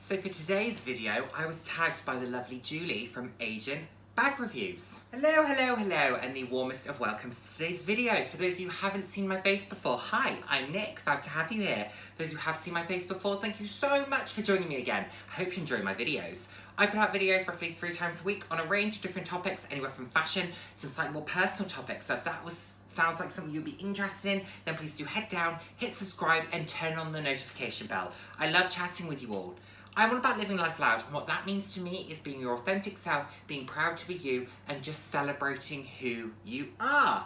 So for today's video, I was tagged by the lovely Julie from Asian Bag Reviews. Hello, hello, hello, and the warmest of welcomes to today's video. For those of you who haven't seen my face before, hi, I'm Nick, glad to have you here. For those who have seen my face before, thank you so much for joining me again. I hope you enjoy my videos. I put out videos roughly 3 times a week on a range of different topics, anywhere from fashion, some slightly more personal topics. So if that sounds like something you'd be interested in, then please do head down, hit subscribe, and turn on the notification bell. I love chatting with you all. I'm all about living life loud, and what that means to me is being your authentic self, being proud to be you, and just celebrating who you are.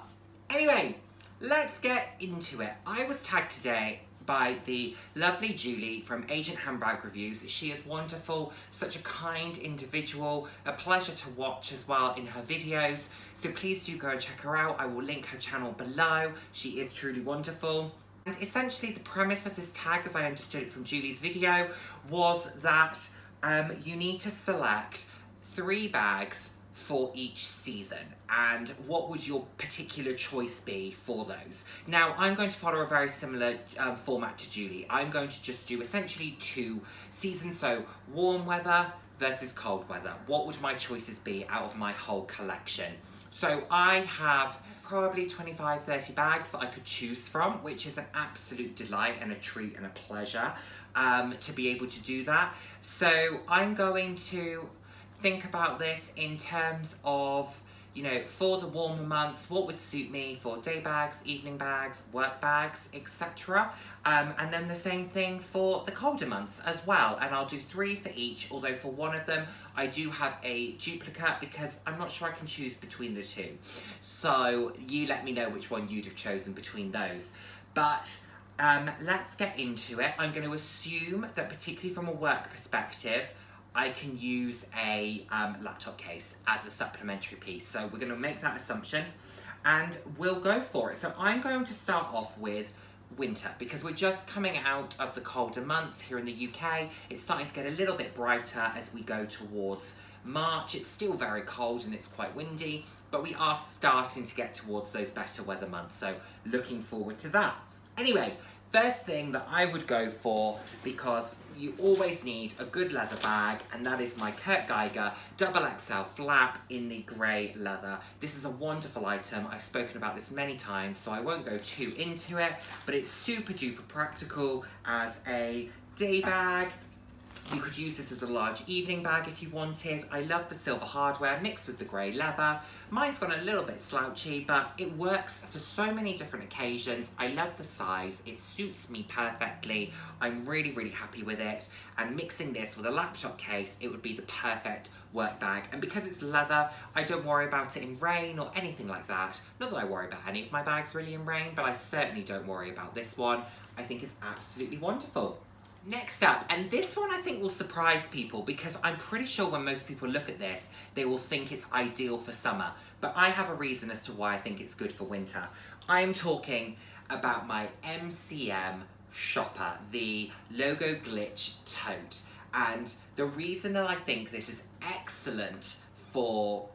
Anyway, let's get into it. I was tagged today by the lovely Julie from Asian Handbag Reviews. She is wonderful, such a kind individual, a pleasure to watch as well in her videos. So please do go and check her out. I will link her channel below. She is truly wonderful. And essentially the premise of this tag, as I understood it from Julie's video, was that you need to select 3 bags for each season. And what would your particular choice be for those? Now, I'm going to follow a very similar format to Julie. I'm going to just do essentially 2 seasons, so warm weather versus cold weather. What would my choices be out of my whole collection? So I have probably 25-30 bags that I could choose from, which is an absolute delight and a treat and a pleasure to be able to do that. So I'm going to think about this in terms of, you know, for the warmer months, what would suit me for day bags, evening bags, work bags, etc. And then the same thing for the colder months as well. And I'll do 3 for each, although for one of them, I do have a duplicate because I'm not sure I can choose between the 2. So you let me know which one you'd have chosen between those. But let's get into it. I'm going to assume that particularly from a work perspective, I can use a laptop case as a supplementary piece. So we're going to make that assumption and we'll go for it. So I'm going to start off with winter because we're just coming out of the colder months here in the UK. It's starting to get a little bit brighter as we go towards March. It's still very cold and it's quite windy, but we are starting to get towards those better weather months. So looking forward to that. Anyway, first thing that I would go for, because you always need a good leather bag, and that is my Kurt Geiger XXL flap in the grey leather. This is a wonderful item. I've spoken about this many times, so I won't go too into it, but it's super duper practical as a day bag. You could use this as a large evening bag if you wanted. I love the silver hardware mixed with the grey leather. Mine's gone a little bit slouchy, but it works for so many different occasions. I love the size. It suits me perfectly. I'm really, really happy with it. And mixing this with a laptop case, it would be the perfect work bag. And because it's leather, I don't worry about it in rain or anything like that. Not that I worry about any of my bags really in rain, but I certainly don't worry about this one. I think it's absolutely wonderful. Next up, and this one I think will surprise people because I'm pretty sure when most people look at this, they will think it's ideal for summer. But I have a reason as to why I think it's good for winter. I'm talking about my MCM shopper, the Logo Glitch tote. And the reason that I think this is excellent for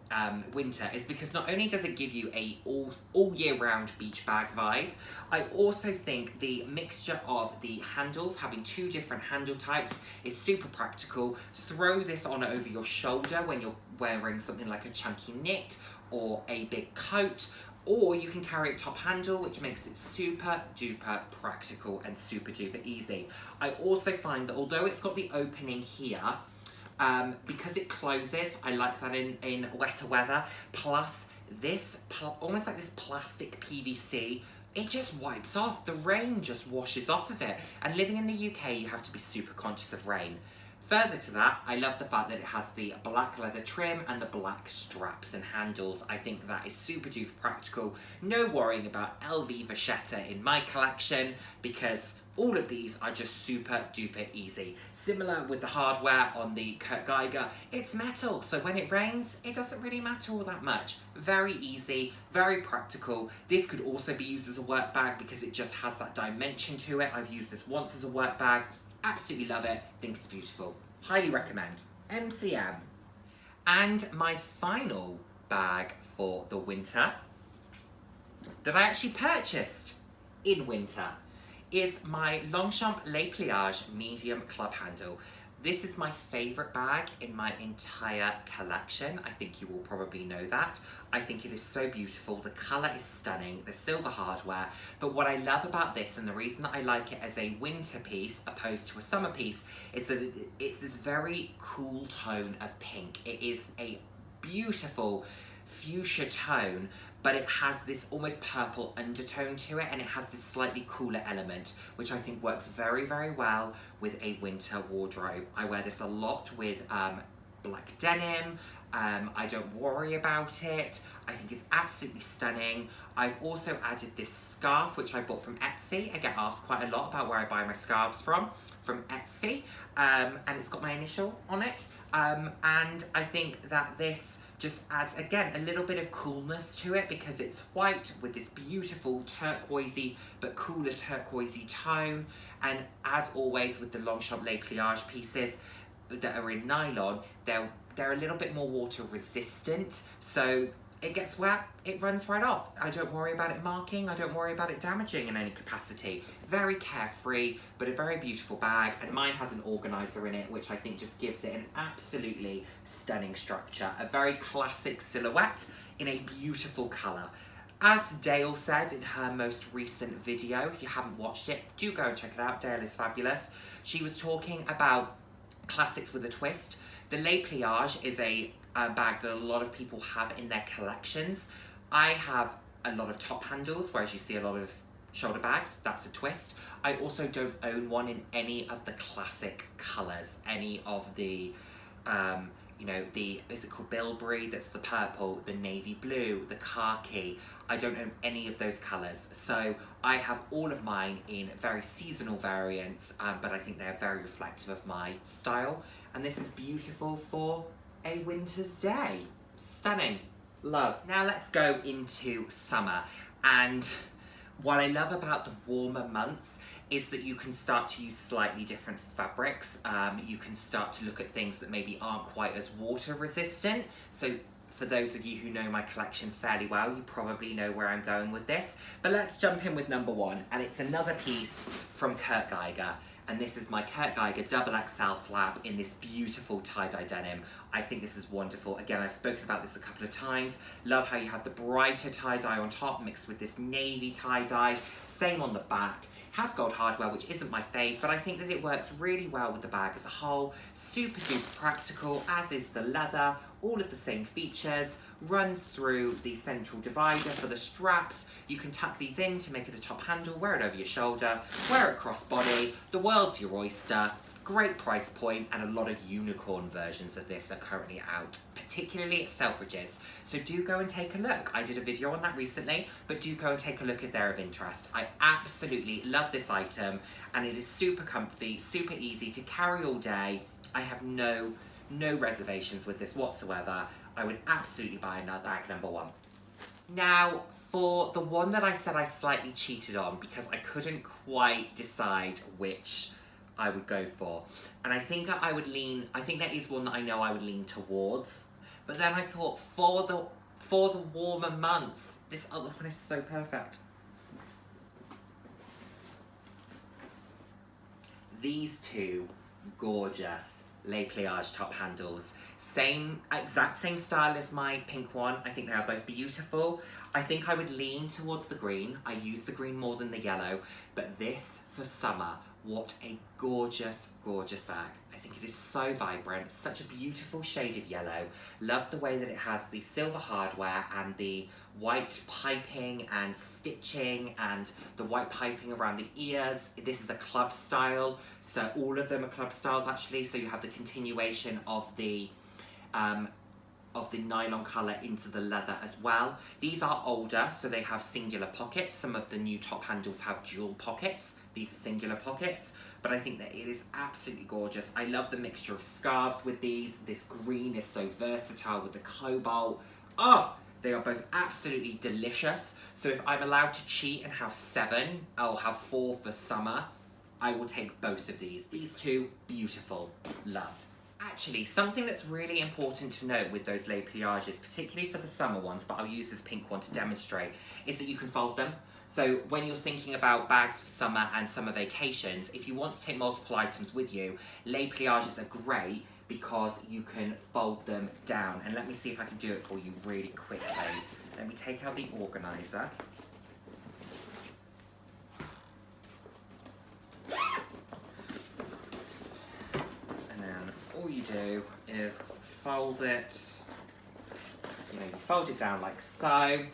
winter is because not only does it give you a all year round beach bag vibe, I also think the mixture of the handles, having 2 different handle types, is super practical. Throw this on over your shoulder when you're wearing something like a chunky knit or a big coat, or you can carry it top handle, which makes it super duper practical and super duper easy. I also find that although it's got the opening here, because it closes, I like that in wetter weather, plus this, almost like this plastic PVC, it just wipes off. The rain just washes off of it. And living in the UK, you have to be super conscious of rain. Further to that, I love the fact that it has the black leather trim and the black straps and handles. I think that is super duper practical. No worrying about LV vachetta in my collection because all of these are just super duper easy. Similar with the hardware on the Kurt Geiger, it's metal, so when it rains, it doesn't really matter all that much. Very easy, very practical. This could also be used as a work bag because it just has that dimension to it. I've used this once as a work bag. Absolutely love it. Think it's beautiful. Highly recommend. MCM. And my final bag for the winter that I actually purchased in winter is my Longchamp Les Pliages medium club handle. This is my favourite bag in my entire collection. I think you will probably know that. I think it is so beautiful. The colour is stunning, the silver hardware. But what I love about this, and the reason that I like it as a winter piece opposed to a summer piece, is that it's this very cool tone of pink. It is a beautiful fuchsia tone, but it has this almost purple undertone to it, and it has this slightly cooler element, which I think works very, very well with a winter wardrobe. I wear this a lot with black denim. I don't worry about it. I think it's absolutely stunning. I've also added this scarf, which I bought from Etsy. I get asked quite a lot about where I buy my scarves from Etsy, and it's got my initial on it. And I think that this just adds, again, a little bit of coolness to it because it's white with this beautiful turquoisey but cooler turquoisey tone. And as always with the Longchamp Les Pliage pieces that are in nylon, they're a little bit more water resistant, so it gets wet, it runs right off. I don't worry about it marking, I don't worry about it damaging in any capacity. Very carefree, but a very beautiful bag, and mine has an organizer in it, which I think just gives it an absolutely stunning structure. A very classic silhouette in a beautiful colour. As Dale said in her most recent video, if you haven't watched it, do go and check it out, Dale is fabulous. She was talking about classics with a twist. The Les Pliage is a bag that a lot of people have in their collections. I have a lot of top handles, whereas you see a lot of shoulder bags. That's a twist. I also don't own one in any of the classic colours, any of the, you know, is it called Mulberry? That's the purple, the navy blue, the khaki. I don't own any of those colours. So I have all of mine in very seasonal variants, but I think they're very reflective of my style. And this is beautiful for a winter's day. Stunning. Love. Now let's go into summer. And what I love about the warmer months is that you can start to use slightly different fabrics. You can start to look at things that maybe aren't quite as water resistant. So for those of you who know my collection fairly well, you probably know where I'm going with this. But let's jump in with number one, and it's another piece from Kurt Geiger. And this is my Kurt Geiger double XL flap in this beautiful tie-dye denim. I think this is wonderful. Again, I've spoken about this a couple of times. Love how you have the brighter tie-dye on top mixed with this navy tie-dye. Same on the back. Has gold hardware, which isn't my fave, but I think that it works really well with the bag as a whole. Super duper practical, as is the leather. All of the same features. Runs through the central divider for the straps. You can tuck these in to make it a top handle, wear it over your shoulder, wear it crossbody. The world's your oyster. Great price point, and a lot of unicorn versions of this are currently out, particularly at Selfridges. So do go and take a look. I did a video on that recently, but do go and take a look if they're of interest. I absolutely love this item, and it is super comfy, super easy to carry all day. I have no reservations with this whatsoever. I would absolutely buy another bag number one. Now, for the one that I said I slightly cheated on because I couldn't quite decide which I would go for. And I think that I think that is one that I know I would lean towards. But then I thought for the warmer months, this other one is so perfect. These two gorgeous Les Pliage top handles. Exact same style as my pink one. I think they are both beautiful. I think I would lean towards the green. I use the green more than the yellow, but this for summer, what a gorgeous, gorgeous bag. I think it is so vibrant, such a beautiful shade of yellow. Love the way that it has the silver hardware and the white piping and stitching and the white piping around the ears. This is a club style, so all of them are club styles actually, so you have the continuation of the nylon colour into the leather as well. These are older, so they have singular pockets. Some of the new top handles have dual pockets. These are singular pockets, but I think that it is absolutely gorgeous. I love the mixture of scarves with these. This green is so versatile with the cobalt. Oh, they are both absolutely delicious. So if I'm allowed to cheat and have 7, I'll have 4 for summer. I will take both of these. These two, beautiful. Love. Actually, something that's really important to note with those Les Pliages, particularly for the summer ones, but I'll use this pink one to demonstrate, is that you can fold them. So when you're thinking about bags for summer and summer vacations, if you want to take multiple items with you, Les Pliages are great because you can fold them down. And let me see if I can do it for you really quickly. Let me take out the organizer. And then all you do is fold it. You fold it down like so.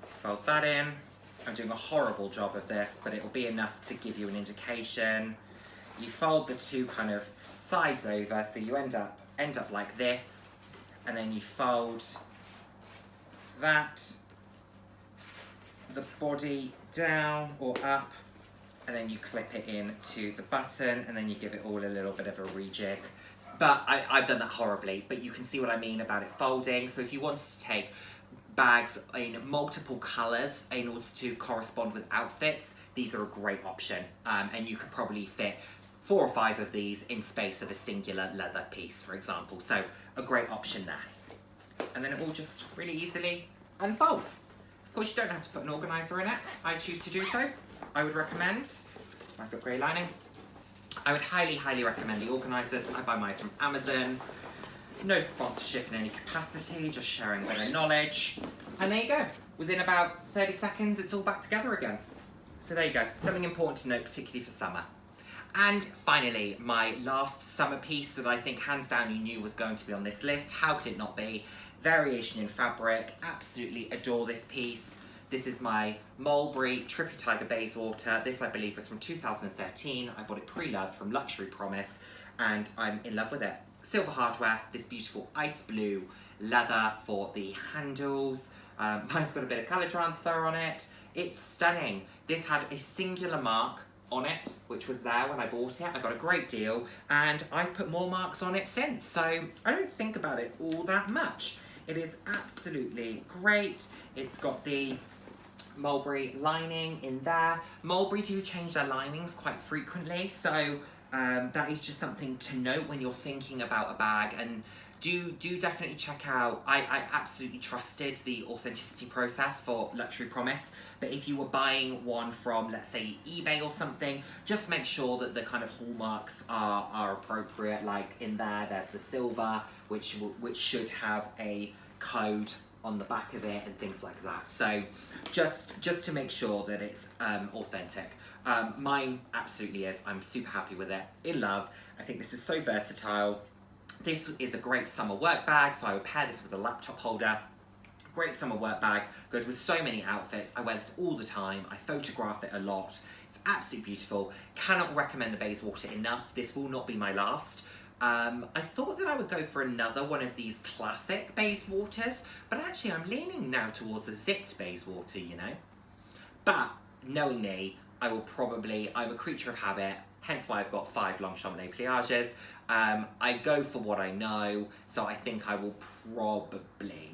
Fold that in. I'm doing a horrible job of this, but it will be enough to give you an indication. You fold the two kind of sides over, so you end up like this, and then you fold that, the body down or up, and then you clip it in to the button, and then you give it all a little bit of a rejig. But I've done that horribly, but you can see what I mean about it folding. So if you wanted to take bags in multiple colours in order to correspond with outfits, these are a great option. And you could probably fit 4 or 5 of these in space of a singular leather piece, for example. So a great option there. And then it all just really easily unfolds. Of course, you don't have to put an organiser in it. I choose to do so. I would recommend. Nice little grey lining. I would highly, highly recommend the organisers. I buy mine from Amazon. No sponsorship in any capacity, just sharing a bit of knowledge. And there you go. Within about 30 seconds, it's all back together again. So there you go. Something important to note, particularly for summer. And finally, my last summer piece that I think hands down you knew was going to be on this list. How could it not be? Variation in fabric. Absolutely adore this piece. This is my Mulberry Trippy Tiger Bayswater. This, I believe, was from 2013. I bought it pre-loved from Luxury Promise, and I'm in love with it. Silver hardware, this beautiful ice blue leather for the handles. Mine's got a bit of colour transfer on it. It's stunning. This had a singular mark on it, which was there when I bought it. I got a great deal, and I've put more marks on it since, so I don't think about it all that much. It is absolutely great. It's got the Mulberry lining in there. Mulberry do change their linings quite frequently, so that is just something to note when you're thinking about a bag. And do definitely check out, I absolutely trusted the authenticity process for Luxury Promise, but if you were buying one from, let's say, eBay or something, just make sure that the kind of hallmarks are appropriate. Like in there, there's the silver, which should have a code on the back of it and things like that. So just to make sure that it's authentic. Mine absolutely is. I'm super happy with it. In love. I think this is so versatile. This is a great summer work bag, so I would pair this with a laptop holder. Great summer work bag, goes with so many outfits. I wear this all the time. I photograph it a lot. It's absolutely beautiful. Cannot recommend the Bayswater enough. This will not be my last. I thought that I would go for another one of these classic Bayswaters, but actually I'm leaning now towards a zipped Bayswater, you know. But knowing me, I'm a creature of habit, hence why I've got 5 Longchamp Les Pliages. I go for what I know, so I think I will probably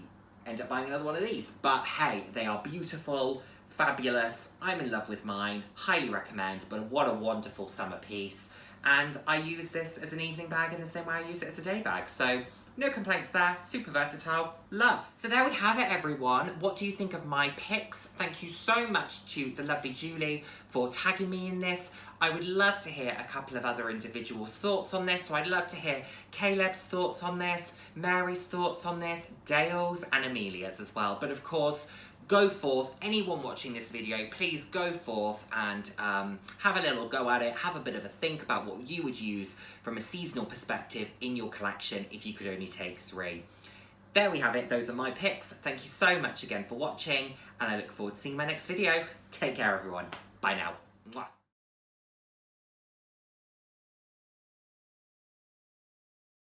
end up buying another one of these. But hey, they are beautiful, fabulous. I'm in love with mine, highly recommend, but what a wonderful summer piece. And I use this as an evening bag in the same way I use it as a day bag. So no complaints there, super versatile, love. So there we have it, everyone. What do you think of my picks? Thank you so much to the lovely Julie for tagging me in this. I would love to hear a couple of other individuals' thoughts on this. So I'd love to hear Caleb's thoughts on this, Mary's thoughts on this, Dale's and Amelia's as well. But of course, go forth, anyone watching this video, please go forth and have a little go at it, have a bit of a think about what you would use from a seasonal perspective in your collection if you could only take 3. There we have it, those are my picks. Thank you so much again for watching, and I look forward to seeing my next video. Take care, everyone. Bye now. Mwah.